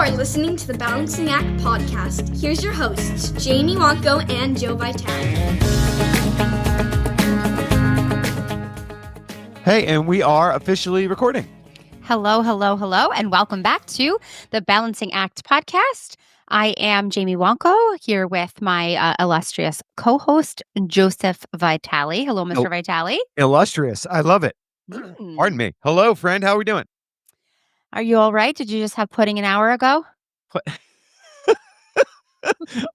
are listening to the Balancing Act podcast. Here's your hosts, Jamie Wonko and Joe Vitale. Hey, and we are officially recording. Hello, and welcome back to the Balancing Act podcast. I am Jamie Wonko here with my illustrious co-host, Joseph Vitale. Hello, Mr. Vitale. Illustrious. I love it. Pardon me. Hello, friend. How are we doing? Are you all right? Did you just have pudding an hour ago?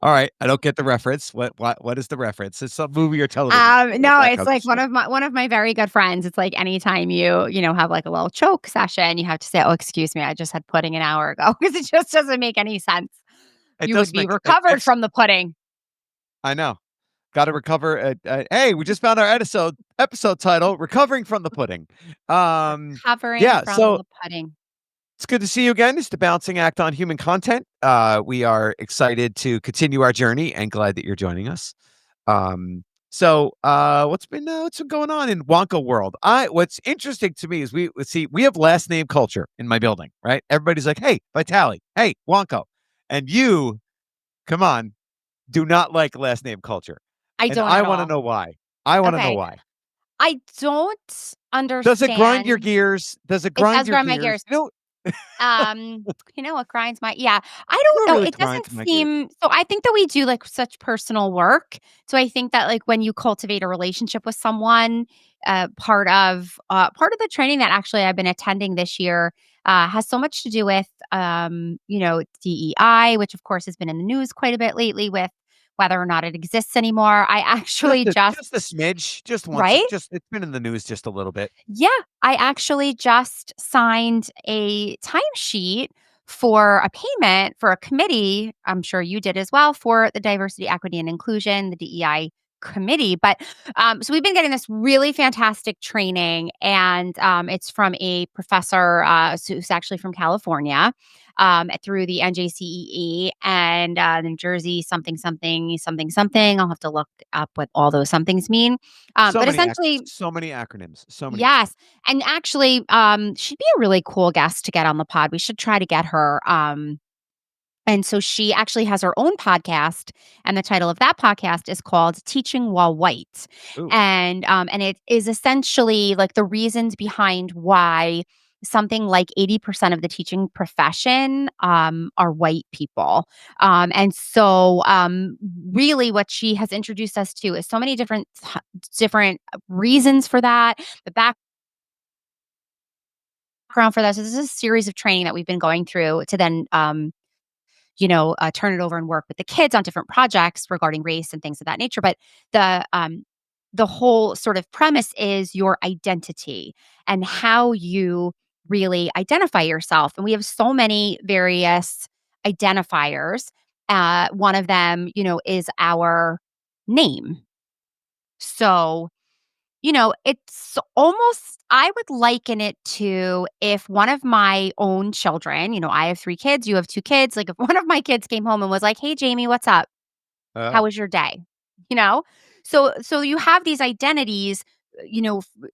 All right. I don't get the reference. What is the reference? It's some movie or television. No, it's like one of my very good friends. It's like anytime you have like a little choke session, you have to say, "Oh, excuse me, I just had pudding an hour ago," because it just doesn't make any sense. You would be recovered from the pudding. I know. Got to recover. Hey, we just found our episode title, "Recovering from the Pudding." Recovering from the pudding. It's good to see you again. It's the Balancing Act on Human Content. We are excited to continue our journey and glad that you're joining us. So what's been going on in Wonka world? What's interesting to me is we have last name culture in my building, right? Everybody's like, "Hey, Vitale, hey, Wonko," and you, come on, do not like last name culture. I want to know why. I want to know why. I don't understand. Does it grind your gears? Does it grind your gears? My gears. What grinds my I don't know. It doesn't seem so. I think that we do like such personal work. So I think that like when you cultivate a relationship with someone, part of the training that actually I've been attending this year has so much to do with DEI, which of course has been in the news quite a bit lately with whether or not it exists anymore. I actually just a smidge, just once, right? It's been in the news just a little bit. Yeah, I actually just signed a timesheet for a payment for a committee. I'm sure you did as well for the Diversity, Equity, and Inclusion, the DEI committee. But so we've been getting this really fantastic training, and it's from a professor who's actually from California. Through the NJCEE and New Jersey something. I'll have to look up what all those somethings mean. But essentially, so many acronyms. So many. Yes, and actually, she'd be a really cool guest to get on the pod. We should try to get her. And so she actually has her own podcast, and the title of that podcast is called "Teaching While White," and it is essentially like the reasons behind why something like 80% of the teaching profession are white people. And so really what she has introduced us to is so many different reasons for that. The background for this. So this is a series of training that we've been going through to then turn it over and work with the kids on different projects regarding race and things of that nature. But the whole sort of premise is your identity and how you really identify yourself. And we have so many various identifiers. One of them, is our name. So, it's almost, I would liken it to if one of my own children, I have 3 kids, you have 2 kids. Like if one of my kids came home and was like, "Hey, Jamie, what's up? How was your day?" So you have these identities,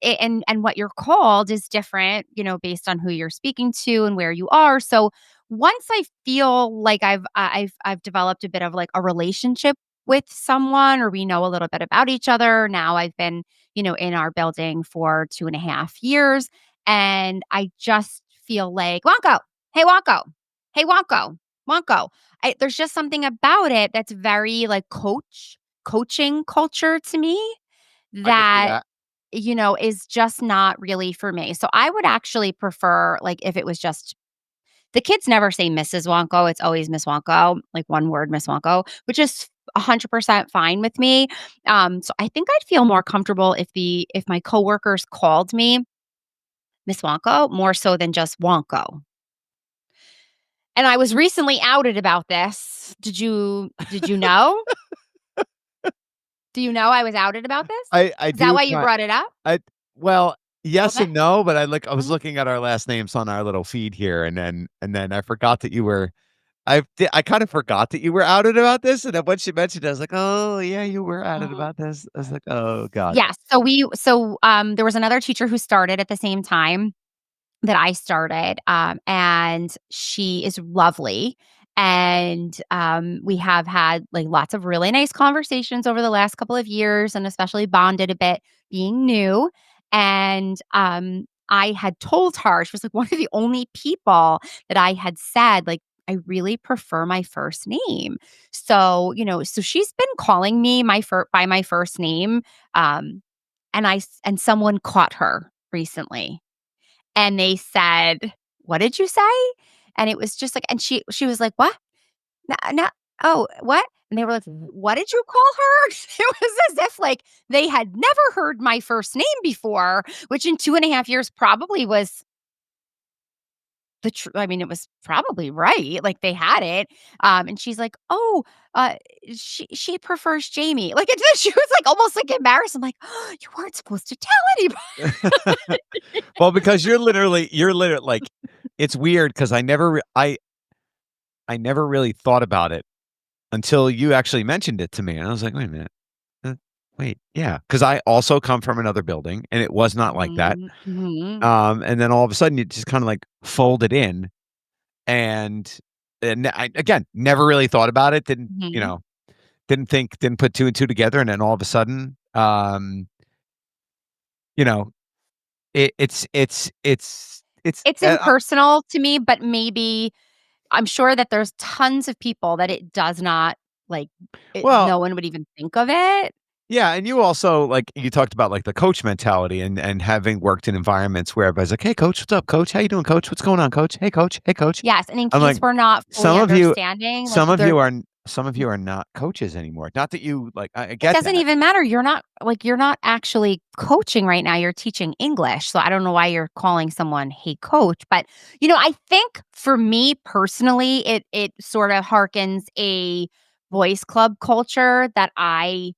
and what you're called is different, based on who you're speaking to and where you are. So once I feel like I've developed a bit of like a relationship with someone, or we know a little bit about each other. Now I've been, in our building for 2.5 years, and I just feel like, "Wonko, hey Wonko, hey Wonko, Wonko." There's just something about it that's very like coaching culture to me that is just not really for me. So I would actually prefer like if it was just, the kids never say Mrs. Wonko, it's always Miss Wonko, like one word, Miss Wonko, which is 100% fine with me. So I think I'd feel more comfortable if my coworkers called me Miss Wonko more so than just Wonko. And I was recently outed about this. Did you know? Do you know I was outed about this? Is that why you brought it up? Yes and no, but I was looking at our last names on our little feed here, and then I forgot that you were. I kind of forgot that you were outed about this, and then when she mentioned it, I was like, "Oh yeah, you were outed about this." I was like, "Oh god." Yeah. So there was another teacher who started at the same time. that I started, and she is lovely. And we have had like lots of really nice conversations over the last couple of years, and especially bonded a bit being new. And I had told her, she was like one of the only people that I had said, like, I really prefer my first name. So, so she's been calling me by my first name. Um, and someone caught her recently and they said, "What did you say?" And it was just like, and she was like, "What? No, no, oh, what?" And they were like, "What did you call her?" It was as if like they had never heard my first name before, which in 2.5 years probably was I mean, it was probably right. Like they had it. And she's like, "Oh, uh, she prefers Jamie." Like she was like almost like embarrassed. I'm like, "Oh, you weren't supposed to tell anybody." Well, because you're literally like, it's weird because I never really thought about it until you actually mentioned it to me, and I was like, "Wait a minute, uh, wait, yeah," because I also come from another building, and it was not like that. Mhm, mhm, And then all of a sudden, you just kinda, like, folded in, and I again, never really thought about it, mhm. didn't put 2 and 2 together, and then all of a sudden, you know, It's impersonal to me, but maybe I'm sure that there's tons of people that it does not like well, no one would even think of it. yeah, and you also, like, you talked about, like, the coach mentality and having worked in environments where everybody's like, "Hey, coach, what's up, coach? How you doing, coach? What's going on, coach? Hey, coach. Hey, coach." Yes, and in I'm like, case we're not fully some of you understanding, like some of there you are some of you are not coaches anymore. Not that you like, I it get doesn't that. even matter. You're not actually coaching right now. You're teaching English. So I don't know why you're calling someone "Hey coach." But I think for me personally, it sort of harkens a boys club culture that I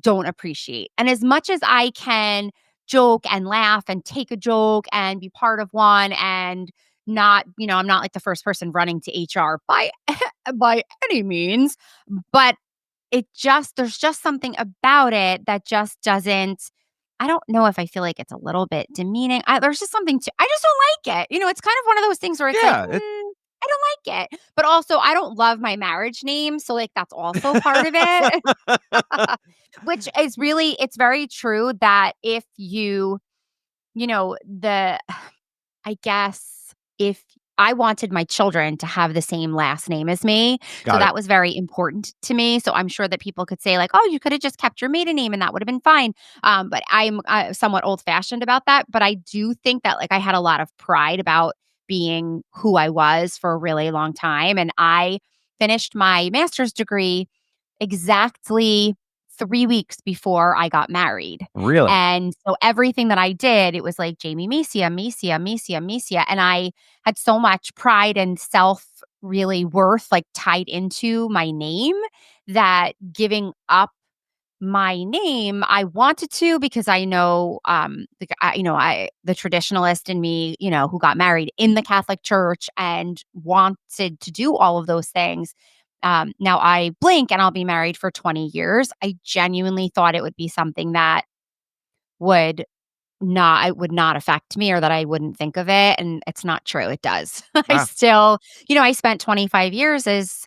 don't appreciate. And as much as I can joke and laugh and take a joke and be part of one and not, I'm not like the first person running to HR by by any means, but there's just something about it that just doesn't. I don't know if I feel like it's a little bit demeaning. There's just something to I just don't like it. It's kind of one of those things where it's like, Yeah, I don't like it. But also I don't love my marriage name, so like that's also part of it. Which is really it's very true that if the I guess if I wanted my children to have the same last name as me, so got it. that was very important to me, so I'm sure that people could say like, "Oh, you could have just kept your maiden name and that would have been fine." But I'm, somewhat old-fashioned about that, but I do think that, like, I had a lot of pride about being who I was for a really long time, and I finished my master's degree exactly 3 weeks before I got married. Really? And so everything that I did, it was like Jamie Mesia, Mesia, Mesia, Mesia, and I had so much pride and self really worth, like, tied into my name that giving up my name, I wanted to because I know, the traditionalist in me, who got married in the Catholic Church and wanted to do all of those things. Now I blink and I'll be married for 20 years. I genuinely thought it would be something that would it would not affect me or that I wouldn't think of it, and it's not true, it does. I Wow. still I spent 25 years as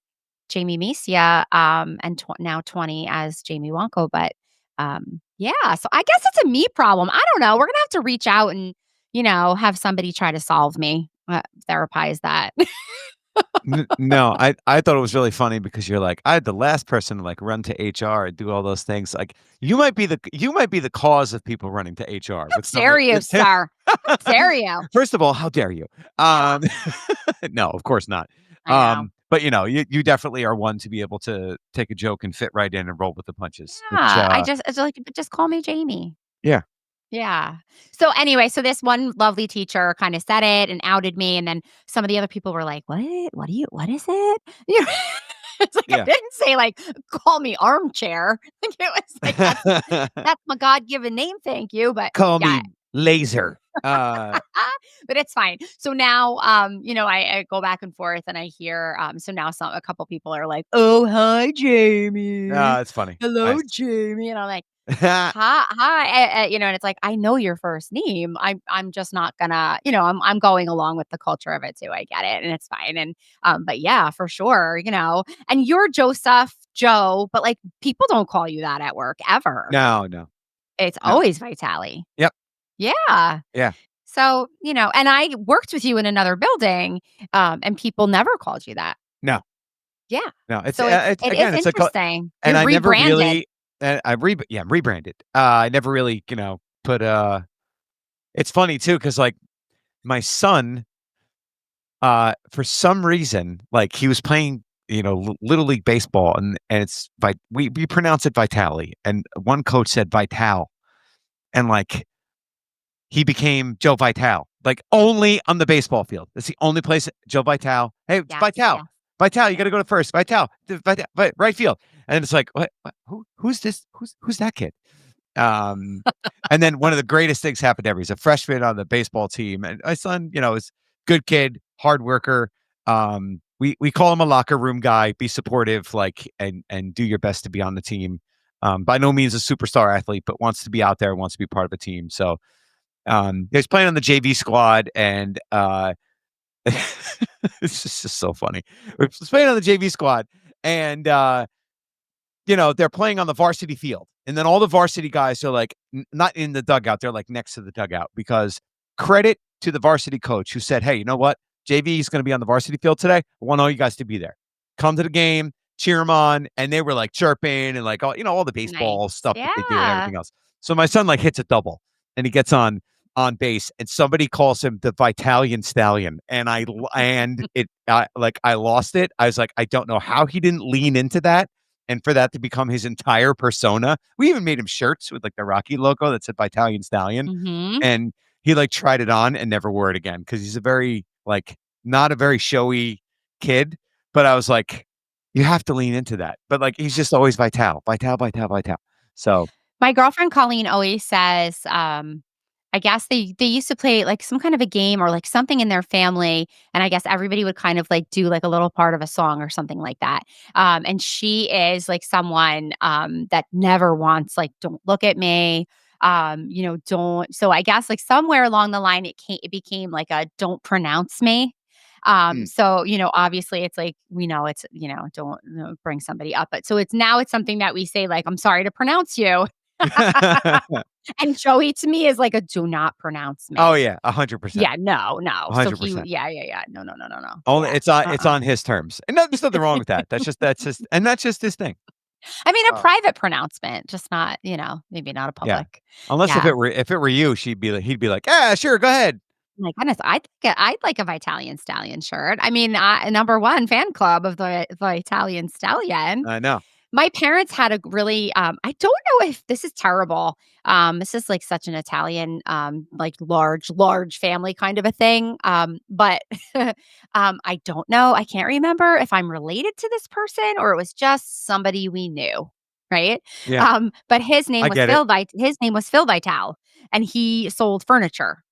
Jamie Mesia, and now 20 as Jamie Wanko, but, yeah, so I guess it's a me problem. I don't know, we're gonna have to reach out and, have somebody try to solve me, therapize that. No, I thought it was really funny because you're like, "I had the last person to, like, run to HR and do all those things." Like, you might be the cause of people running to HR How with some of dare you, the sir? How dare you? First of all, how dare you? Yeah, No, of course not. I know. But, you definitely are one to be able to take a joke and fit right in and roll with the punches, which, Yeah, it's like, just call me Jamie. yeah. Yeah. So anyway, so this one lovely teacher kind of said it and outed me, and then some of the other people were like, "What? What is it?" You know, it's like I Yeah. didn't say like, "Call me armchair." Like it was like that's my God given name, thank you. But Call yeah, me laser. but it's fine. So now, I go back and forth, and I hear, so now a couple people are like, "Oh, hi, Jamie. It's funny. Hello, Nice. Jamie," and I'm like, hi, and it's like, I know your first name. I'm just not gonna, I'm going along with the culture of it too. I get it, and it's fine. And but yeah, for sure, and you're Joseph, Joe, but like people don't call you that at work ever. No, no, It's no. always Vitali. Yep. Yeah. Yeah. So, and I worked with you in another building, and people never called you that. No, Yeah. no. So It's it is again, it's like, interesting. and You've I never rebranded. really, I'm rebranded. I never really, put. It's funny too because like my son, for some reason, like he was playing, little league baseball, and it's we pronounce it Vitali, and one coach said Vital, and like he became Joe Vital, like only on the baseball field. That's the only place. Joe Vital. Hey, it's Yes, Vital. yes. Vital, you got Yeah. to go to first. Vital, right field. And it's like, what? Who's this? Who's that kid? Um, and then one of the greatest things happened ever. He's a freshman on the baseball team, and my son, is good kid, hard worker. We call him a locker room guy. Be supportive, like, and do your best to be on the team. By no means a superstar athlete, but wants to be out there, wants to be part of a team. So, he was playing on the JV squad, and it's just so funny. We're playing on the JV squad, and they're playing on the varsity field. And then all the varsity guys are like, not in the dugout. They're like next to the dugout because credit to the varsity coach who said, hey, you know what? JV is going to be on the varsity field today. I want all you guys to be there. Come to the game, cheer them on. And they were like chirping and like, all the Nice. baseball stuff that they do and Yeah. everything else. So my son like hits a double and he gets on base and somebody calls him the Vitalian Stallion. And I lost it. I was like, I don't know how he didn't lean into that and for that to become his entire persona. We even made him shirts with like the Rocky logo that said Italian Stallion. Mhm. And he like tried it on and never wore it again because he's a very like not a very showy kid. But I was like, you have to lean into that. But like he's just always Vital, Vital, Vital, Vital. So My girlfriend Colleen always says, I guess they used to play like some kind of a game or like something in their family, and I guess everybody would kind of like do like a little part of a song or something like that. And she is like someone that never wants like don't look at me. Don't. So I guess like somewhere along the line it became like a don't pronounce me. mm. So obviously it's like we know it's don't bring somebody up, but so it's something that we say like I'm sorry to pronounce you. And Joey to me is like a do not pronounce Oh me. yeah, 100%. Yeah, no, no. So he 100%. yeah, yeah, yeah. No, no, no, no, no. Only Yeah. it's on his terms. And no, there's nothing wrong with that. That's just his thing. I mean, a Uh, private pronouncement, just not, maybe not a yeah. public. Unless Yeah. if it were you, he'd be like, "Yeah, sure, go ahead." My goodness, I'd like a Vitalian Stallion shirt. I mean, number 1 fan club of the Italian Stallion. I know. My parents had a really, I don't know if this is terrible. This is like such an Italian, like large family kind of a thing. But I don't know. I can't remember if I'm related to this person or it was just somebody we knew. Right. Yeah, But his name I was get it. His name was Phil Vital, and he sold furniture.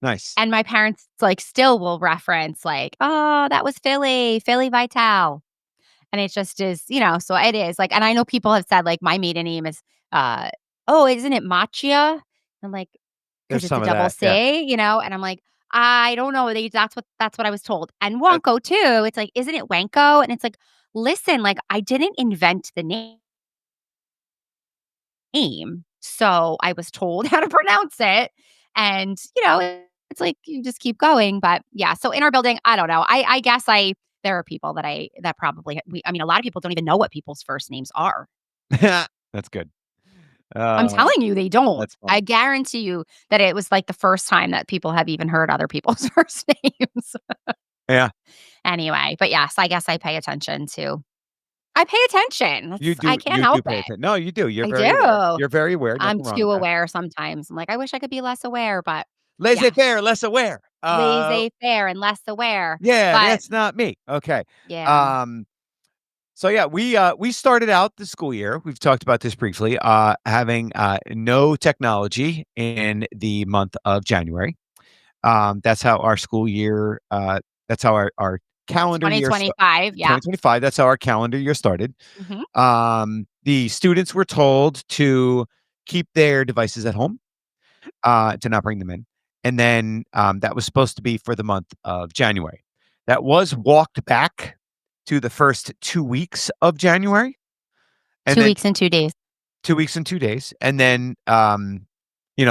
Nice. And my parents like still will reference like, oh, that was Philly Vital. And it just is, so it is like, and I know people have said like my maiden name is, uh, oh, isn't it Machia? I'm like, because There's it's a some of double that. Yeah. C, and I'm like, I don't know. That's what I was told. And Uh, Wonko too. It's like, isn't it Wanko? And it's like, listen, like I didn't invent the name, so I was told how to pronounce it, and it's like you just keep going. But yeah, so in our building, I don't know. I guess there are people that probably I mean, a lot of people don't even know what people's first names are. That's good. I'm Uh, telling you, they don't. that's I funny. guarantee you that it was like the first time that people have even heard other people's first names. Yeah, Anyway, but yes, I guess I pay attention. I can't you do help pay it. attention. No, you do. You're I very aware. do. You're very aware. I'm Nothing wrong too with that. aware sometimes. I'm like, I wish I could be less aware, but yeah, Laissez-faire, less aware. laissez-faire and less aware. Yeah, But that's not me. Okay. yeah, Um, so yeah, we started out the school year. We've talked about this briefly. Having no technology in the month of January. That's how our school year. That's how our calendar year. 2025. Yeah. 2025. That's how our calendar year started. Mhm. the students were told to keep their devices at home, to not bring them in. And then that was supposed to be for the month of January. That was walked back to the first 2 weeks of January, and 2 then weeks and 2 days. 2 weeks and 2 days. And then,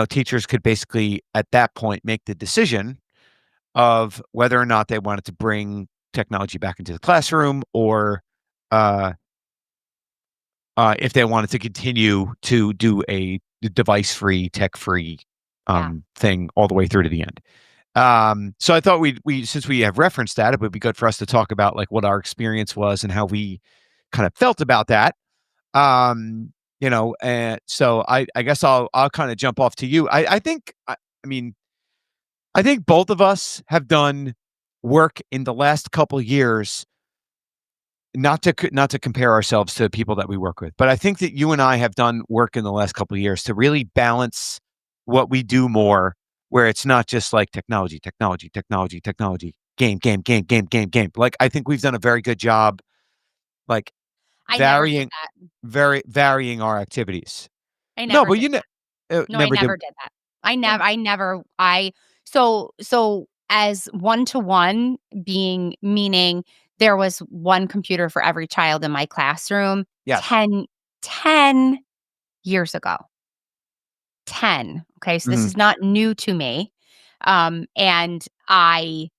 teachers could basically at that point make the decision of whether or not they wanted to bring technology back into the classroom, or uh, if they wanted to continue to do a device-free, tech-free Yeah. thing all the way through to the end. So I thought we since we have referenced that, it would be good for us to talk about like what our experience was and how we kind of felt about that. And so I guess I'll kind of jump off to you. I mean, I think both of us have done work in the last couple years, not to compare ourselves to people that we work with, but I think that you and I have done work in the last couple of years to really balance what we do more, where it's not just like technology, technology, technology, technology, game, game, game, game, game, game. Like I think we've done a very good job, like I never did varying, that. varying our activities. I No, never but did that. No, I never did. never did that. Yeah. I never I so as one-to-one being meaning there was one computer for every child in my classroom Yes. 10 years ago. 10, okay? So this Mhm. is not new to me. And I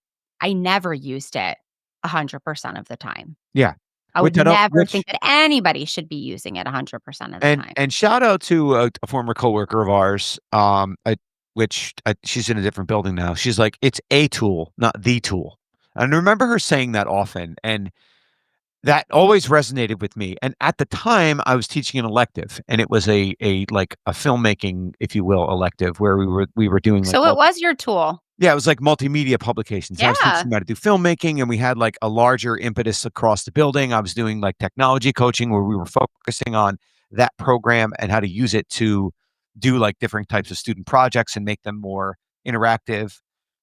never used it 100% of the time. Yeah. I would Which I don't. never Which think that anybody should be using it 100% of the time. And shout out to a former coworker of ours, she's in a different building now. She's like, it's a tool, not the tool. And I remember her saying that often, and that always resonated with me. And at the time, I was teaching an elective, and it was a like a filmmaking, if you will, elective where we were doing like So it was your tool. yeah, it was like multimedia publications. I was Yeah. teaching them how to do filmmaking, and we had like a larger impetus across the building. I was doing like technology coaching where we were focusing on that program and how to use it to do like different types of student projects and make them more interactive.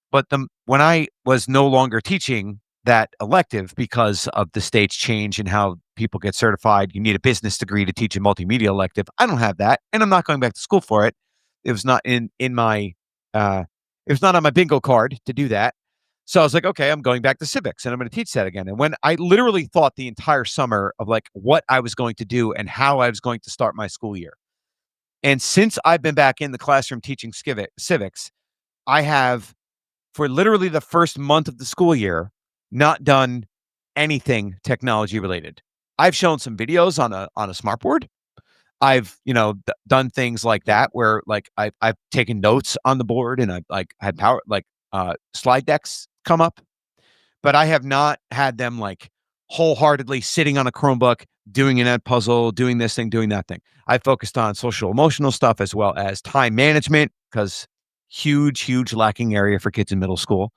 But when I was no longer teaching that elective because of the state's change and how people get certified, you need a business degree to teach a multimedia elective. I don't have that, and I'm not going back to school for it. It was not in my uh, it was not on my bingo card to do that. So I was like, okay, I'm going back to civics and I'm going to teach that again. And when I literally thought the entire summer of like what I was going to do and how I was going to start my school year. And since I've been back in the classroom teaching civics, I have for literally the first month of the school year, not done anything technology related. I've shown some videos on a smartboard. I've, done things like that where like I've taken notes on the board and I've like had slide decks come up, but I have not had them like wholeheartedly sitting on a Chromebook, doing an ed puzzle, doing this thing, doing that thing. I focused on social emotional stuff as well as time management because huge lacking area for kids in middle school.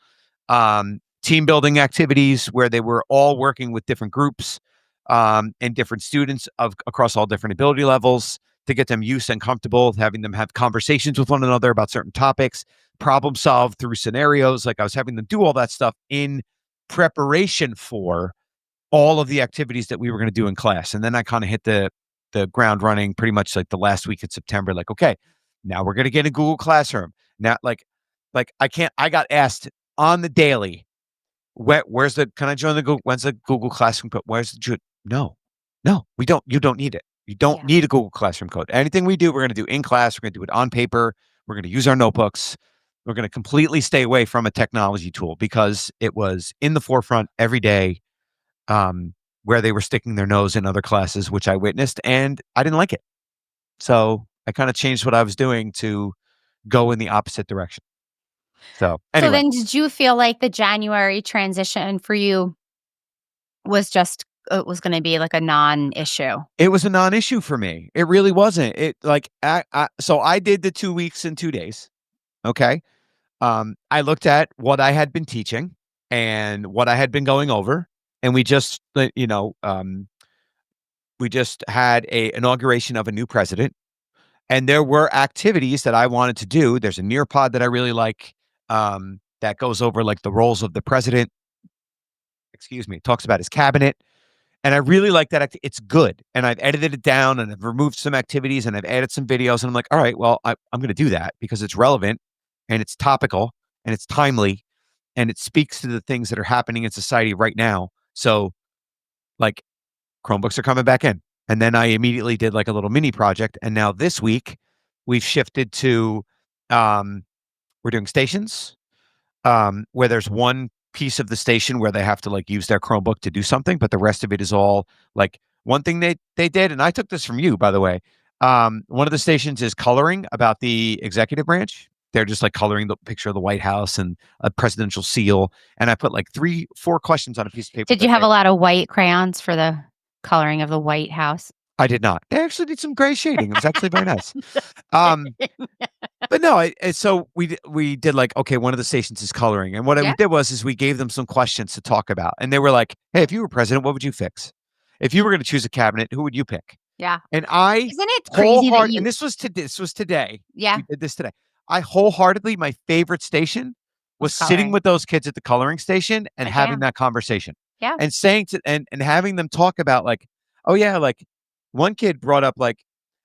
Team building activities where they were all working with different groups and different students of across all different ability levels to get them used and comfortable, having them have conversations with one another about certain topics, problem solve through scenarios. Like I was having them do all that stuff in preparation for all of the activities that we were going to do in class. And then I kind of hit the ground running pretty much like the last week of September. Like, okay, now we're going to get a Google Classroom. Now, I got asked on the daily, can I join the Google, when's the Google Classroom code? No, we don't, you don't need it. You don't Yeah. need a Google Classroom code. Anything we do, we're going to do in class. We're going to do it on paper. We're going to use our notebooks. We're going to completely stay away from a technology tool because it was in the forefront every day, where they were sticking their nose in other classes, which I witnessed, and I didn't like it. So I kind of changed what I was doing to go in the opposite direction. So So anyway, then did you feel like the January transition for you was just it was gonna be like a non-issue? it was a non-issue for me. It really wasn't. It like so I did the 2 weeks and 2 days. Okay. I looked at what I had been teaching and what I had been going over, and we just had a inauguration of a new president, and there were activities that I wanted to do. There's a Nearpod that I really like, that goes over like the roles of the president. Excuse me, talks about his cabinet And I really like that. It's good. And I've edited it down and I've removed some activities and I've added some videos. And I'm like, all right, well, I'm going to do that because it's relevant and it's topical and it's timely and it speaks to the things that are happening in society right now. So, like, Chromebooks are coming back in. And then I immediately did like a little mini project. And now this week, we've shifted to um, we're doing stations where there's one piece of the station where they have to like use their Chromebook to do something, but the rest of it is all like one thing they did, and I took this from you, by the way. One of the stations is coloring about the executive branch. They're just like coloring the picture of the White House and a presidential seal, and I put like 4 questions on a piece of paper. Did you have a lot of white crayons for the coloring of the White House? I did not. They actually did some gray shading. It was actually very nice. But no, so we did like, okay, one of the stations is coloring, and what we Yeah. did was we gave them some questions to talk about, and they were like, "Hey, if you were president, what would you fix? If you were going to choose a cabinet, who would you pick?" Yeah. And I Isn't it crazy that you and this was today. Yeah. We did this today. I wholeheartedly, my favorite station was Was sitting coloring. with those kids at the coloring station and Heck having yeah. that conversation Yeah. and saying to and having them talk about like, oh yeah, like one kid brought up like,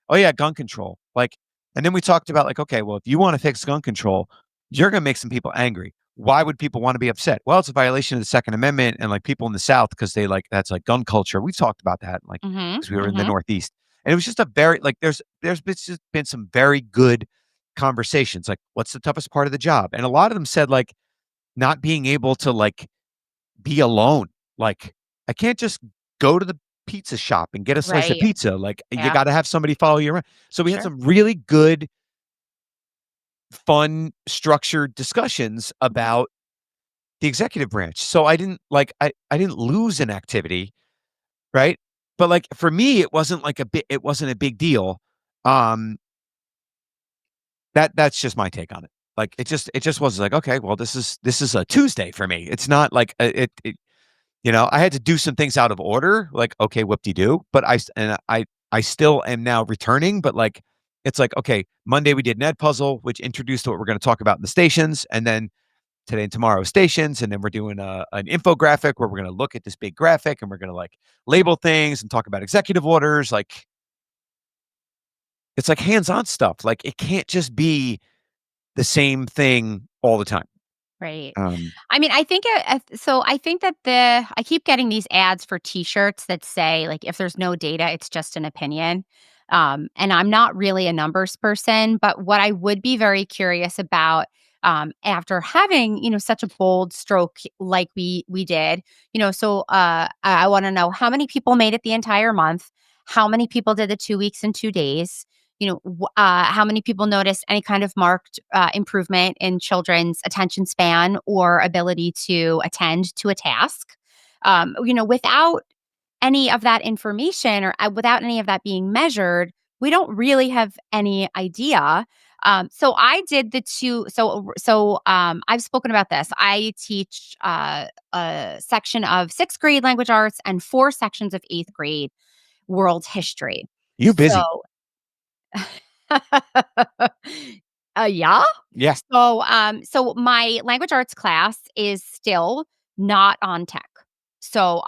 oh yeah, gun control. Like, and then we talked about like, okay, well, if you want to fix gun control, you're gonna make some people angry. Why would people want to be upset? Well, it's a violation of the Second Amendment and like people in the South because they like that's like gun culture. We've talked about that like Mhm. because we were in the Mhm. Northeast. And it was just a very like there's just been some very good conversations. Like, what's the toughest part of the job? And a lot of them said like not being able to like be alone. Like, I can't just go to the pizza shop and get a slice of Right. pizza. Like, you Yeah. got to have somebody follow you around. So we had Sure. some really good, fun, structured discussions Mhm. about the executive branch. So I didn't like I didn't lose an activity, right? But like for me, it wasn't like it wasn't a big deal. Um, that's just my take on it. Like it just was like, okay, well, this is a Tuesday for me. It's not like it you know, I had to do some things out of order, like, okay, whoop-de-doo, but I still am now returning, but like it's like, okay, Monday we did an ed puzzle, which introduced what we're going to talk about in the stations, and then today and tomorrow stations, and then we're doing an infographic where we're going to look at this big graphic and we're going to like label things and talk about executive orders. Like it's like hands-on stuff. Like it can't just be the same thing all the time. Right. Um, I mean, I think so. I think that I keep getting these ads for T-shirts that say like, if there's no data, it's just an opinion. And I'm not really a numbers person, but what I would be very curious about after having such a bold stroke like we did, so I want to know how many people made it the entire month, how many people did the 2 weeks and 2 days, how many people noticed any kind of marked improvement in children's attention span or ability to attend to a task. Without any of that information or without any of that being measured, we don't really have any idea. So I did the two. I've spoken about this. I teach a section of sixth grade language arts and 4 sections of eighth grade world history. you busy. So yeah. Yeah. So my language arts class is still not on tech. So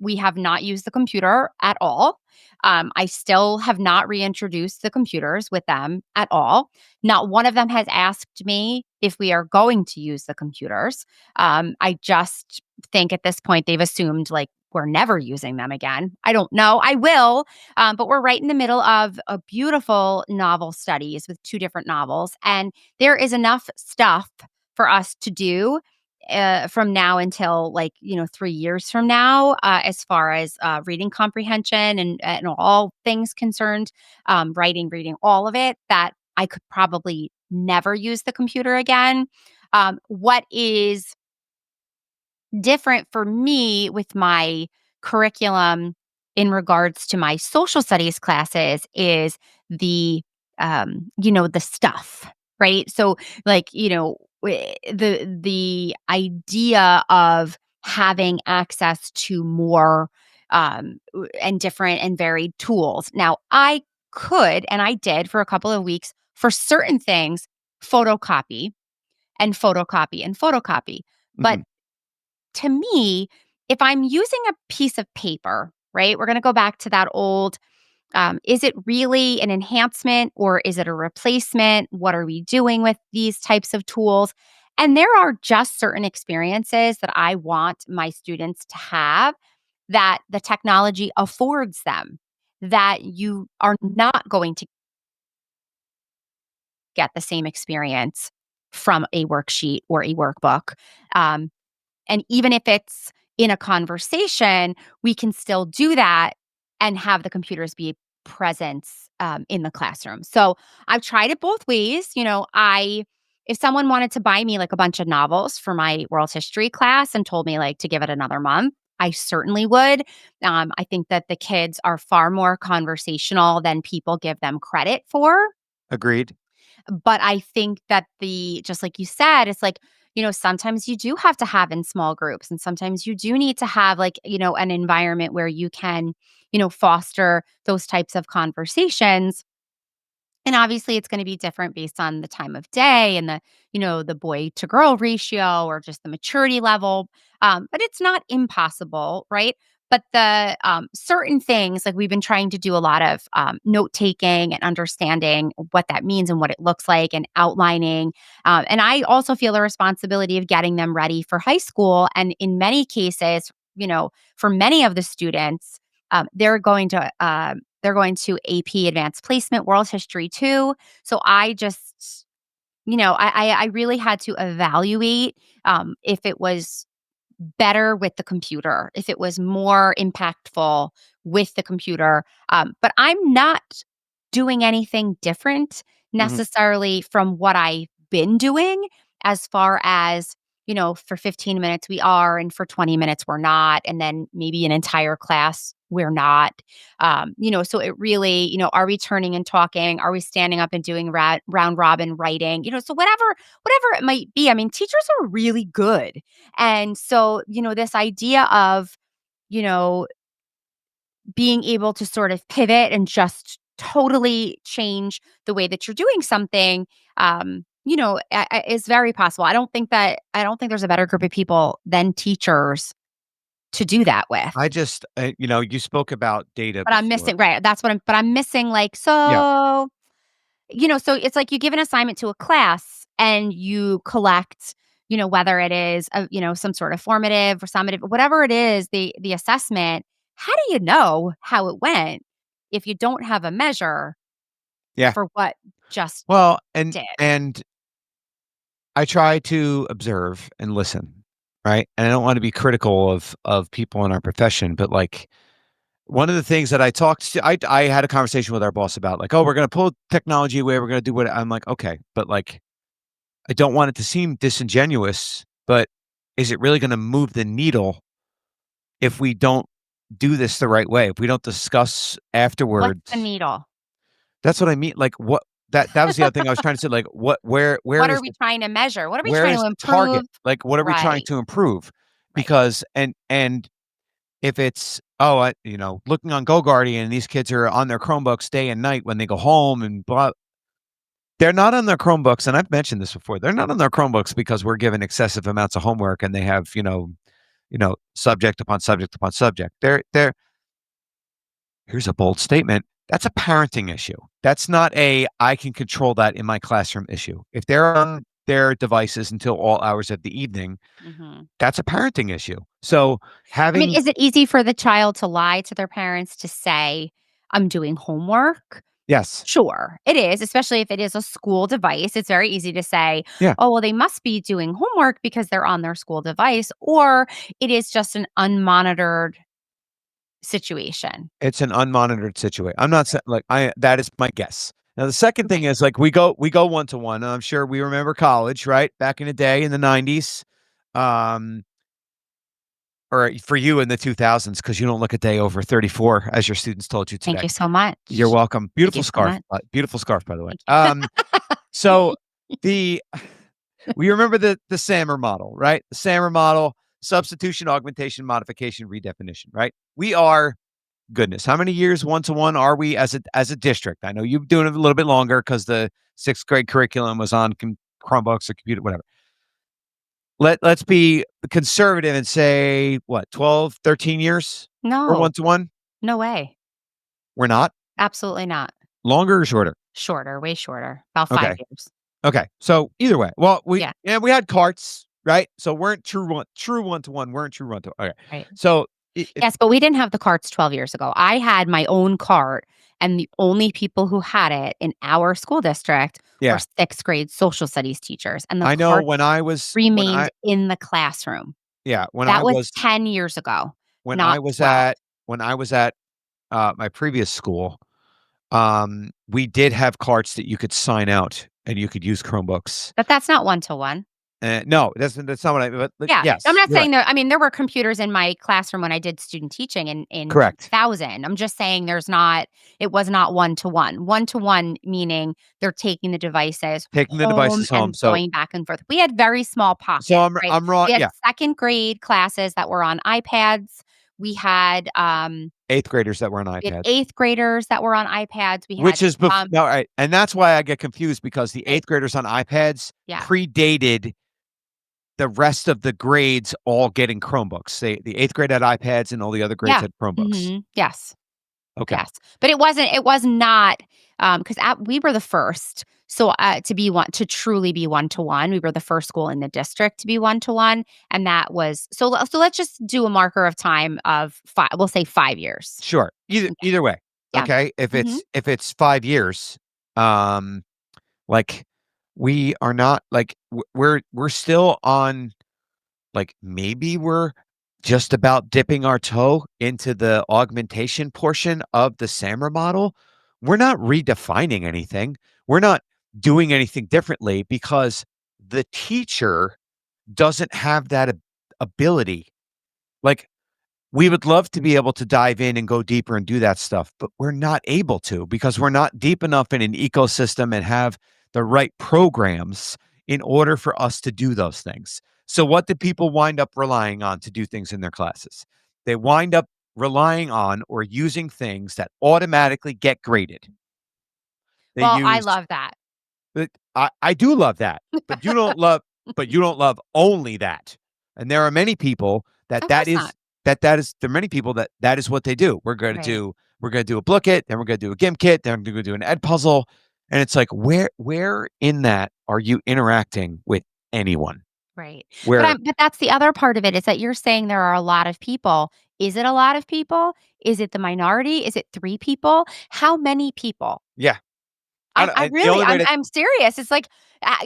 we have not used the computer at all. I still have not reintroduced the computers with them at all. Not one of them has asked me if we are going to use the computers. I just think at this point they've assumed like we're never using them again. I don't know. I will, but we're right in the middle of a beautiful novel studies with 2 different novels. And there is enough stuff for us to do from now until 3 years from now, as far as reading comprehension and all things concerned, writing, reading, all of it, that I could probably never use the computer again. What is different for me with my curriculum in regards to my social studies classes is the stuff, right? So the idea of having access to more and different and varied tools. Now I could, and I did for a couple of weeks for certain things, photocopy and photocopy and photocopy. But Mhm. to me, if I'm using a piece of paper, right? We're going to go back to that old, is it really an enhancement or is it a replacement? What are we doing with these types of tools? And there are just certain experiences that I want my students to have that the technology affords them, that you are not going to get the same experience from a worksheet or a workbook. Um, and even if it's in a conversation, we can still do that and have the computers be presence in the classroom. So I've tried it both ways. If someone wanted to buy me like a bunch of novels for my world history class and told me like to give it another month, I certainly would. I think that the kids are far more conversational than people give them credit for. Agreed. But I think that just like you said, it's like, sometimes you do have to have in small groups and sometimes you do need to have like, an environment where you can, foster those types of conversations. And obviously it's going to be different based on the time of day and the boy to girl ratio or just the maturity level. But it's not impossible, right? But the certain things, like we've been trying to do a lot of note taking and understanding what that means and what it looks like and outlining. And I also feel the responsibility of getting them ready for high school. And in many cases, for many of the students, they're going to AP Advanced Placement World History too. So I just, I really had to evaluate if it was better with the computer, if it was more impactful with the computer. But I'm not doing anything different Mhm. necessarily from what I've been doing as far as, for 15 minutes we are, and for 20 minutes we're not. And then maybe an entire class we're not. So it really, are we turning and talking? Are we standing up and doing round robin writing? So whatever it might be. I mean, teachers are really good. And so, this idea of, you know, being able to sort of pivot and just totally change the way that you're doing something, is very possible. I don't think there's a better group of people than teachers to do that with. I just, you spoke about data But I'm before. missing, right, but I'm missing, like, Yeah. so it's like you give an assignment to a class and you collect, whether it is, some sort of formative or summative, whatever it is, the assessment. How do you know how it went if you don't have a measure Yeah. for what just Well, and did? and I try to observe and listen, right? And I don't want to be critical of people in our profession, but like one of the things that I had a conversation with our boss about like, oh, we're gonna pull technology away, we're gonna do what I'm like, okay, but like I don't want it to seem disingenuous, but is it really gonna move the needle if we don't do this the right way? If we don't discuss What's the afterwards? needle? That's what I mean. Like what that was the other thing I was trying to say. Like what What are we trying to measure? What are we where trying is to the target? improve? Like what are we trying Right, to improve? right. Because and if it's, oh, looking on GoGuardian and these kids are on their Chromebooks day and night when they go home and blah, they're not on their Chromebooks, and I've mentioned this before. They're not on their Chromebooks because we're given excessive amounts of homework and they have, subject upon subject upon subject. They're here's a bold statement. That's a parenting issue. That's not I can control that in my classroom issue. If they're on their devices until all hours of the evening, Mhm. that's a parenting issue. So I mean, having is it easy for the child to lie to their parents to say, "I'm doing homework"? yes. Sure, it is, especially if it is a school device. It's very easy to say, Yeah. "Oh, well, they must be doing homework because they're on their school device," or it is just an unmonitored situation. It's an unmonitored situation. I'm not saying like I that is my guess. Now the second thing is like we go one to one. I'm sure we remember college, right? Back in the day in the 90s. Um or for you in the 2000s cuz you don't look a day over 34 as your students told you Thank today. you so much. You're welcome. Thank you so much. Beautiful scarf by the way. Thank you. So the we remember the Sammer model, right? The Sammer model, substitution, augmentation, modification, redefinition, right? We are goodness, how many years one to one are we as a district? I know you've been doing it a little bit longer because the sixth grade curriculum was on Chromebooks or computer, whatever. Let's be conservative and say what 12, 13 years for No, one to one. No way. We're not? Absolutely not. Longer or shorter? Shorter, way shorter. About 5 Okay. years. Okay. So either way. Well, Yeah, we had carts, right? So weren't true one to one, weren't true one to okay. right. So Yes, but we didn't have the carts 12 years ago. I had my own cart, and the only people who had it in our school district were yeah. 6th grade social studies teachers, and the I know cart when remained I in the classroom. yeah, That was 10 years ago, when I not was 12. at my previous school, we did have carts that you could sign out and you could use Chromebooks. But that's not one-to-one. No, that's not what I but Yeah, I'm yes, not you're right. saying there were computers in my classroom when I did student teaching in Correct. 2000. I'm just saying it was not one-to-one. One-to-one meaning they're taking the devices Taking the home devices home. and going back and forth. We had very small So pockets, right? I'm wrong. We had Yeah. 2nd grade classes that were on iPads. We had, 8th graders that were on we had iPads. 8th graders that were on iPads. We had, Which is no, right, and that's why I get confused because the right, 8th graders on iPads yeah, predated the rest of the grades all getting Chromebooks. The 8th grade had iPads and all the other grades yeah, had Chromebooks. mhm, yes. Okay. Yes, but it was not, 'cause we were the first, so, to truly be one-to-one, we were the first school in the district to be one-to-one, and that was so let's just do a marker of time of we'll say 5 years. Sure. Okay, Either way. yeah, Okay. mhm. If it's 5 years, um, like we are not like we're still on like maybe we're just about dipping our toe into the augmentation portion of the SAMR model. We're not redefining anything. We're not doing anything differently because the teacher doesn't have that ability. Like we would love to be able to dive in and go deeper and do that stuff, but we're not able to because we're not deep enough in an ecosystem and have the right programs in order for us to do those things. So, what do people wind up relying on to do things in their classes? They wind up relying on or using things that automatically get graded. They Well, I use love that. I do love that, but you don't love only that. And there are many people Of course not. that is there are many people that is what they do. Right. We're gonna do a book it, then we're gonna do a GIMP kit, then we're gonna do an ed puzzle. And it's like, where in that are you interacting with anyone? Right. Where But that's the other part of it is that you're saying there are a lot of people. Is it a lot of people? Is it the minority? Is it 3 people? How many people? yeah. I don't I the really only way to I'm serious. It's like,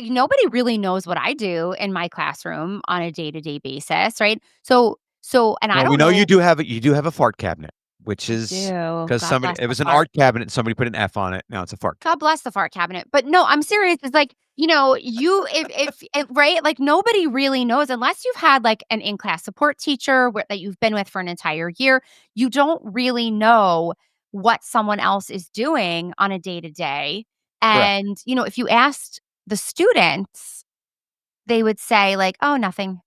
nobody really knows what I do in my classroom on a day-to-day basis, right? And I well, we don't know know. you do have a fart cabinet, which I is do. because God somebody bless it the was an fart. art cabinet, somebody put an F on it. Now it's a fart God cabinet. bless the fart cabinet. But no, I'm serious. It's like, you if right? Like nobody really knows unless you've had like an in-class support teacher that you've been with for an entire year, you don't really know what someone else is doing on a day-to-day. Correct. And, if you asked the students, they would say like, "Oh, nothing."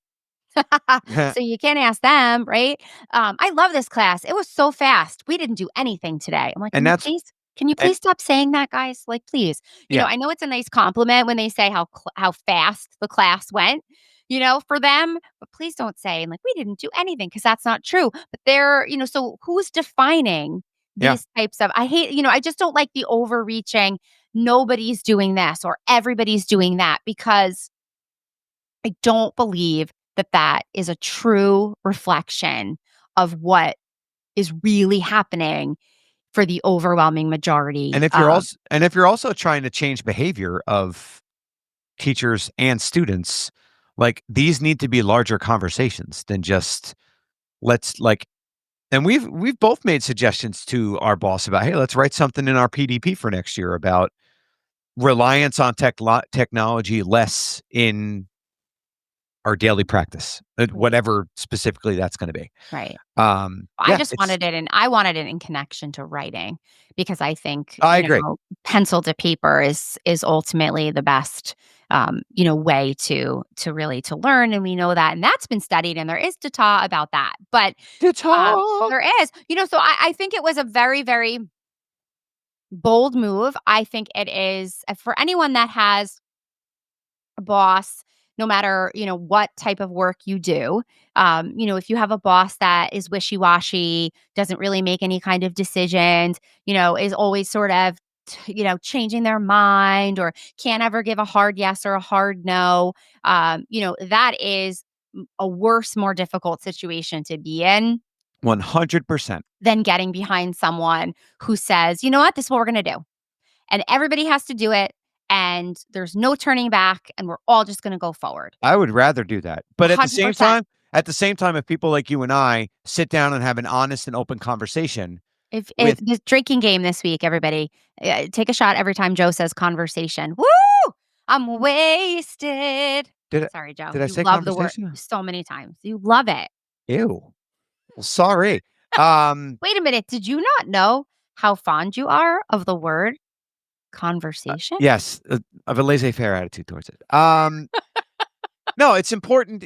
So you can't ask them, right? I love this class. It was so fast. We didn't do anything today. I'm like, And that's can you and please stop saying that, guys? Like, please. yeah. I know it's a nice compliment when they say how fast the class went, for them, but please don't say like we didn't do anything because that's not true. But so who's defining Yeah. these types of? I hate, I just don't like the overreaching. Nobody's doing this or everybody's doing that because I don't believe that that is a true reflection of what is really happening for the overwhelming majority of. And if you're also trying to change behavior of teachers and students, like these need to be larger conversations than just let's like and we've both made suggestions to our boss about, hey, let's write something in our PDP for next year about reliance on technology less in our daily practice, Right. whatever specifically that's going to be. Right. Yeah, it's I wanted it in connection to writing because I think, I agree. pencil to paper is ultimately the best, way to really to learn. And we know that, and that's been studied and there is data about that. But, To talk. there is, so I think it was a very, very bold move. I think it is for anyone that has a boss no matter, what type of work you do. If you have a boss that is wishy-washy, doesn't really make any kind of decisions, is always sort of, changing their mind or can't ever give a hard yes or a hard no, that is a worse, more difficult situation to be in 100%. than getting behind someone who says, "You know what? This is what we're gonna do. And everybody has to do it, and there's no turning back, and we're all just gonna go forward." I would rather do that. But 100%. at the same time, if people like you and I sit down and have an honest and open conversation If with the drinking game this week, everybody, take a shot every time Joe says conversation. Woo! I'm wasted. did I Sorry, Joe. did I You say love the word conversation? so many times. You love it. Ew. Well, sorry. Um, Wait a minute. Did you not know how fond you are of the word conversation? yes, I have a laissez-faire attitude towards it. No, it's important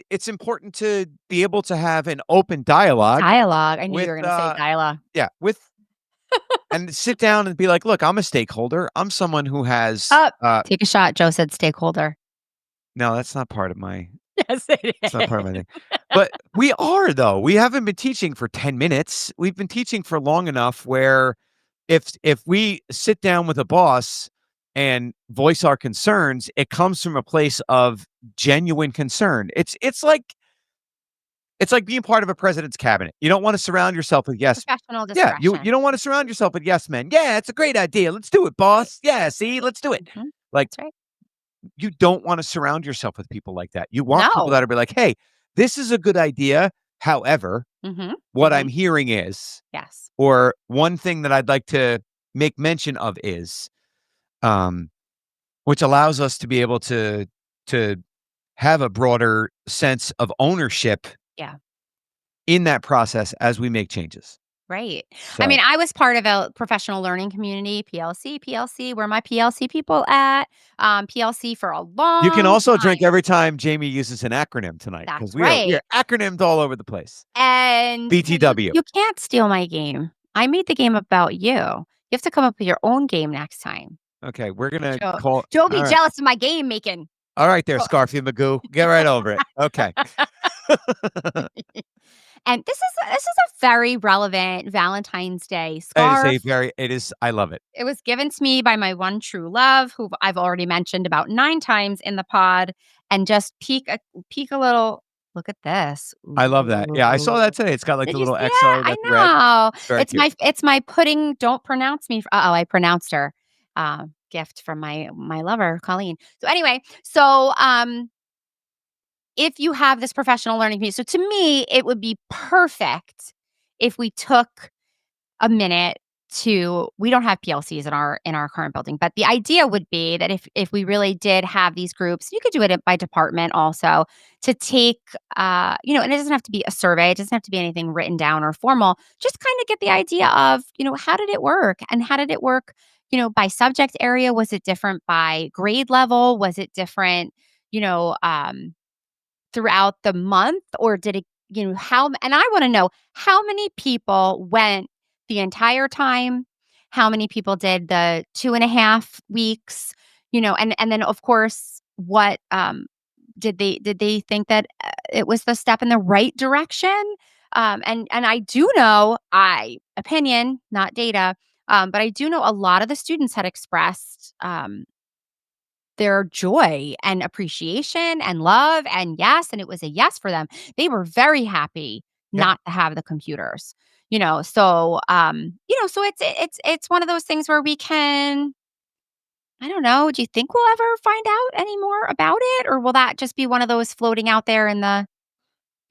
to be able to have an open dialogue Dialogue. I knew you with, were gonna say dialogue. yeah, with and sit down and be like, "Look, I'm a stakeholder. I'm someone who has, Up. Take a shot. Joe said stakeholder. no, that's not part of my Yes, it it's not part of my is. thing. But we are though. We haven't been teaching for 10 minutes. We've been teaching for long enough where if we sit down with a boss and voice our concerns, it comes from a place of genuine concern. It's like being part of a president's cabinet. You don't want to surround yourself with yes. Professional Yeah, you discretion. don't want to surround yourself with yes men. Yeah, it's a great idea. Let's do it, boss. Yeah, see, let's do it. Mhm. Like That's right. you don't want to surround yourself with people like that. You want people No. that'll be like, "Hey, this is a good idea. However, Mhm. what I'm Mhm. hearing is," Yes. or one thing that I'd like to make mention of is, um, which allows us to be able to have a broader sense of ownership Yeah. in that process as we make changes. Right. I So mean, I was part of a professional learning community, PLC, where my PLC people at, PLC for a you can long also drink time. every time Jamie uses an acronym tonight because That's we are right. acronymed all over the place. And, BTW. you can't steal my game. I made the game about you. You have to come up with your own game next time. Okay, we're gonna Joe call. Joe be All right, jealous of my game making. all right, there, Oh. Scarfy Magoo, get right over it. Okay. And this is a very relevant Valentine's Day It is a scarf. very. It is. I love it. It was given to me by my one true love, who I've already mentioned about 9 times in the pod, and just peek a little. Look at this. I love that. Yeah, I saw Ooh. that today. It's got like Did the you little see that? XO. I That's red. know. Very cute. It's my pudding don't pronounce me uh-oh, I pronounced her, gift from my lover, Colleen. So anyway, if you have this professional learning community, so to me, it would be perfect if we took a minute to we don't have PLCs in our current building, but the idea would be that if we really did have these groups, you could do it by department also to take and it doesn't have to be a survey, it doesn't have to be anything written down or formal, just kind of get the idea of, how did it work and how did it work, by subject area, was it different by grade level, was it different, you know, throughout the month or did it, how and I want to know how many people went the entire time, how many people did the 2.5 weeks, and then of course what did they think that it was the step in the right direction? And I do know opinion, not data, but I do know a lot of the students had expressed their joy and appreciation and love and yes, and it was a yes for them. They were very happy Yeah. not to have the computers. So it's one of those things where we can I don't know, do you think we'll ever find out any more about it or will that just be one of those floating out there in the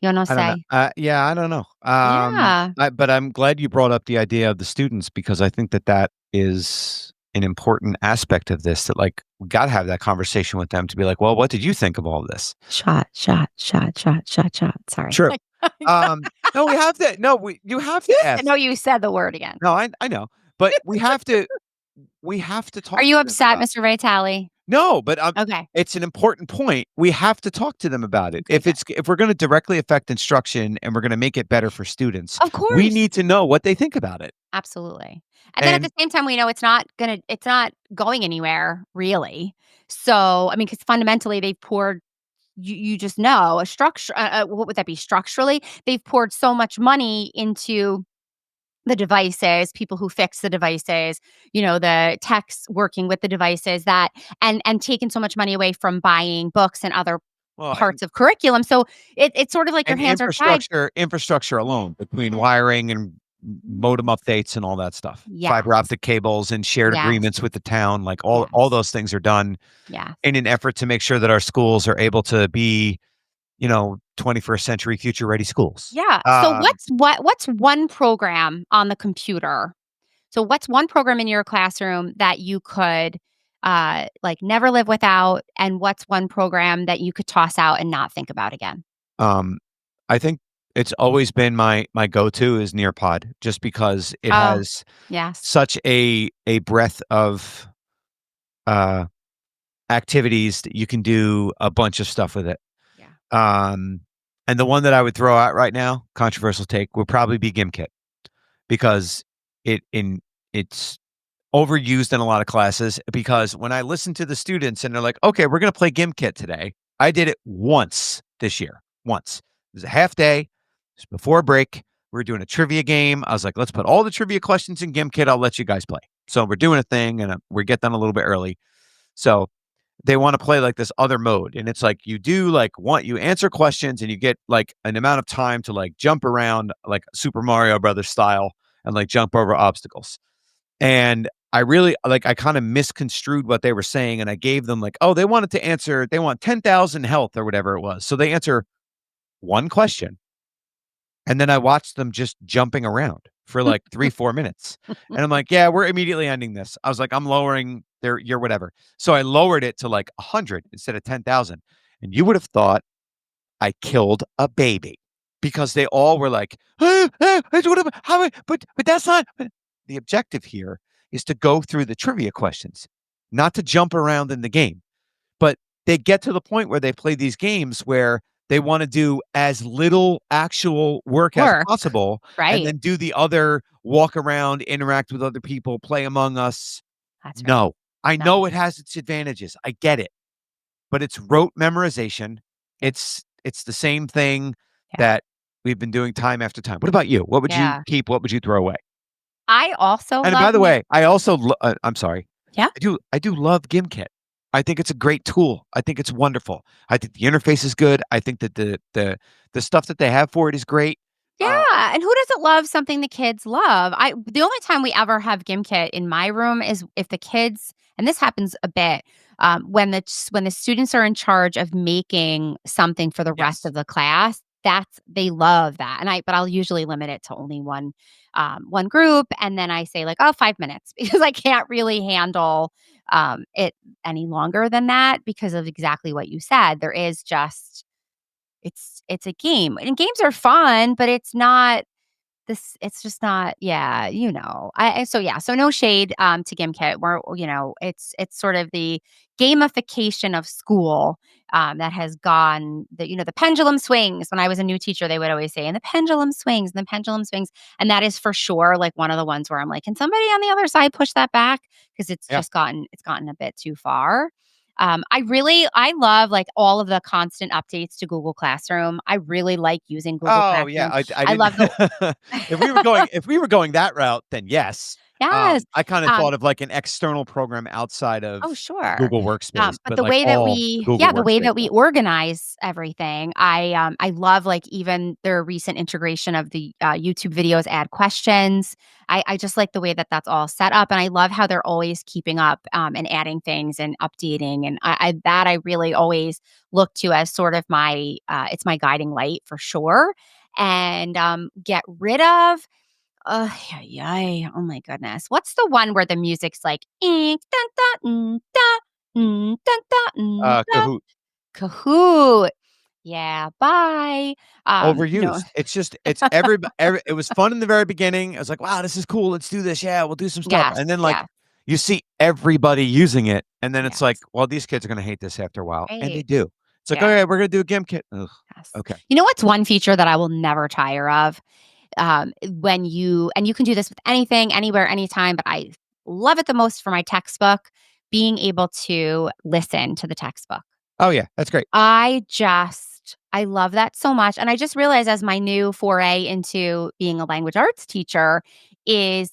no I don't know. say? Yeah, I don't know. Yeah. But I'm glad you brought up the idea of the students because I think that that is an important aspect of this. That like we got to have that conversation with them to be like, well, what did you think of all this? Shot, shot, shot, shot, shot, shot. Sorry. True. No, we have to. No, you have to ask. No, you said the word again. No, I know, but we have to. We have to Are talk you to them upset, about. Mr. Vitale? No, but Okay. it's an important point. We have to talk to them about it. Okay, If we're going to directly affect instruction and we're going to make it better for students, of we course. need to know what they think about it. Absolutely. And then at the And same time, we know it's not going anywhere really. So, I mean, because fundamentally they've poured, you just know a structure. What would that be? Structurally, they've poured so much money into the devices, people who fix the devices, the techs working with the devices that and taken so much money away from buying books and other Well, parts of curriculum. So it's sort of like your and hands are tied. infrastructure alone between Yes. wiring and modem updates and all that stuff. Fiber Yes. optic cables and shared Yes. agreements with the town, like all Yes. those things are done Yes. in an effort to make sure that our schools are able to be, 21st century future ready schools. Yeah. So what's one program on the computer? So what's one program in your classroom that you could like never live without, and what's one program that you could toss out and not think about again? Um, I think it's always been my go-to is Nearpod, just because it Oh, has yes. such a breadth of, uh, activities that you can do a bunch of stuff with it. Yeah. Um, and the one that I would throw out right now, controversial take, would probably be GimKit, because it's overused in a lot of classes, because when I listen to the students and they're like, "Okay, we're gonna play GimKit today." I did it once this year, once. It was a half day, it's before break, we were doing a trivia game. I was like, "Let's put all the trivia questions in GimKit, I'll let you guys play." So we're doing a thing, and, we get done a little bit early. So they wanna play, like, this other mode, and it's like you do, like, you answer questions, and you get, like, an amount of time to, like, jump around, like, Super Mario Brothers style, and, like, jump over obstacles. And I kinda misconstrued what they were saying, and I gave them, like, oh, they want 10,000 health or whatever it was. So they answer 1 question, and then I watched them just jumping around for, like, 3, 4 minutes. And I'm like, "Yeah, we're immediately ending this." I was like, "I'm lowering your whatever." So I lowered it to, like, 100 instead of 10,000. And you would have thought I killed a baby, because they all were like, it's whatever, but that's not." The objective here is to go through the trivia questions, not to jump around in the game. But they get to the point where they play these games where they wanna do as little actual work as Work, possible, and right? then do the other walk around, interact with other people, play Among Us. That's right. No. I No. know it has its advantages, I get it, but it's rote memorization. Yeah. It's the same thing Yeah. that we've been doing time after time. What about you? What would you Yeah. keep? What would you throw away? I also And by love the way, I also I'm sorry. Yeah. I do love GimKit. I think it's a great tool. I think it's wonderful. I think the interface is good. I think that the stuff that they have for it is great. Uh, Yeah, and who doesn't love something the kids love? The only time we ever have GimKit in my room is if the kids, and this happens a bit, when the students are in charge of making something for the rest yes. of the class. They love that, but I'll usually limit it to only one group, and then I say like, oh, 5 minutes because I can't really handle it any longer than that because of exactly what you said. There is just it's a game, and games are fun, but it's just not, yeah, so no shade, to GimKit. It's sort of the gamification of school, that has gone the pendulum swings. When I was a new teacher, they would always say, "And the pendulum swings, and the pendulum swings," and that is for sure, like, one of the ones where I'm like, "Can somebody on the other side push that back?" Because Yeah. it's gotten a bit too far. I love, like, all of the constant updates to Google Classroom. I really like using Google Oh, yeah. Classroom. I I didn't love the if we were going that route, then yes. Yes. I kinda Um, thought of, like, an external program outside oh, of sure. Google Workspace, But but, like, all the Google way Workspace that we stuff. organize everything, I love, like, even their recent integration of the, YouTube videos add questions. I just like the way that that's all set up, and I love how they're always keeping up, and adding things and updating, and I really always look to as sort of it's my guiding light for sure, and, get rid of yeah. Oh my goodness. What's the one where the music's like, dun, da, dun, da, da. Kahoot. Kahoot. Yeah, bye. Overused. It's it was fun in the very beginning. I was like, "Wow, this is cool. Let's do this. Yeah, we'll do some stuff." Yes, And then, like, yes, you see everybody using it, and then it's like, yes. "Well, these kids are gonna hate this after a while," and they Right. do. It's like, Yeah, "Okay, we're gonna do a GimKit." Ugh, yes. okay. You know what's one feature that I will never tire of? You can do this with anything, anywhere, anytime, but I love it the most for my textbook, being able to listen to the textbook. Oh, yeah. That's great. I love that so much. And I just realized as my new foray into being a language arts teacher is,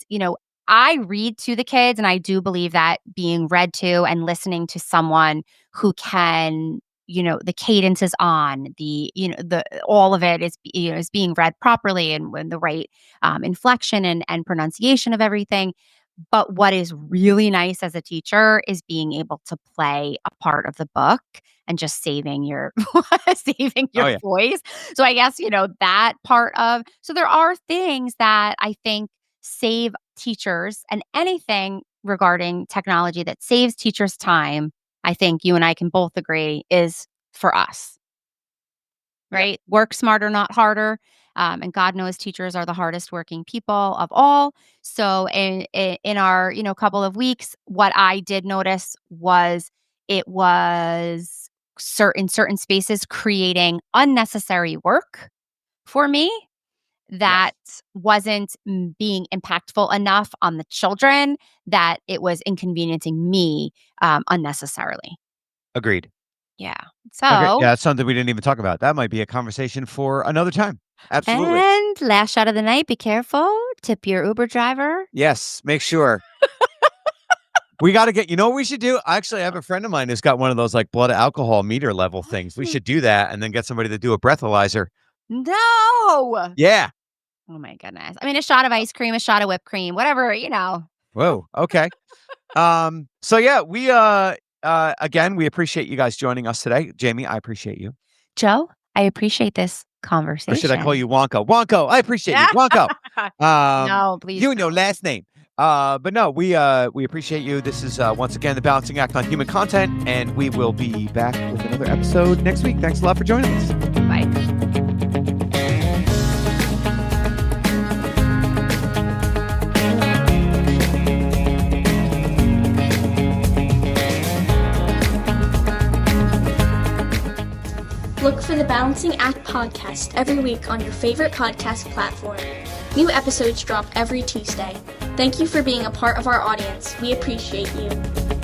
I read to the kids, and I do believe that being read to and listening to someone who can, the cadence is on, the all of it is, is being read properly and when the right inflection and pronunciation of everything. But what is really nice as a teacher is being able to play a part of the book and just saving your saving Oh, your yeah. voice. So I guess, that part of so there are things that I think save teachers, and anything regarding technology that saves teachers time, I think you and I can both agree is for us. Yep. Right? Work smarter, not harder. And God knows teachers are the hardest working people of all. So in our, couple of weeks, what I did notice was it was certain spaces creating unnecessary work for me that Yes. wasn't being impactful enough on the children, that it was inconveniencing me unnecessarily. Agreed. Yeah. Okay. So Yeah. That's something we didn't even talk about. That might be a conversation for another time. Absolutely. and last shot of the night, be careful. Tip your Uber driver. Yes. Make sure. We got to get, what we should do? Actually, I have a friend of mine who's got one of those like blood alcohol meter level things. We should do that and then get somebody to do a breathalyzer. No. Yeah. Oh my goodness. I mean, a shot of ice cream, a shot of whipped cream, whatever, Whoa. Okay. So yeah, we again, we appreciate you guys joining us today. Jamie, I appreciate you. Joe, I appreciate this Or should I call conversation. you Wonko? Wonko, I appreciate you. Yeah. Wonko. No, please. You and your last name. But no, we appreciate you. This is once again the Balancing Act on Human Content, and we will be back with another episode next week. Thanks a lot for joining us. Bye. Look for the Balancing Act podcast every week on your favorite podcast platform. New episodes drop every Tuesday. Thank you for being a part of our audience. We appreciate you.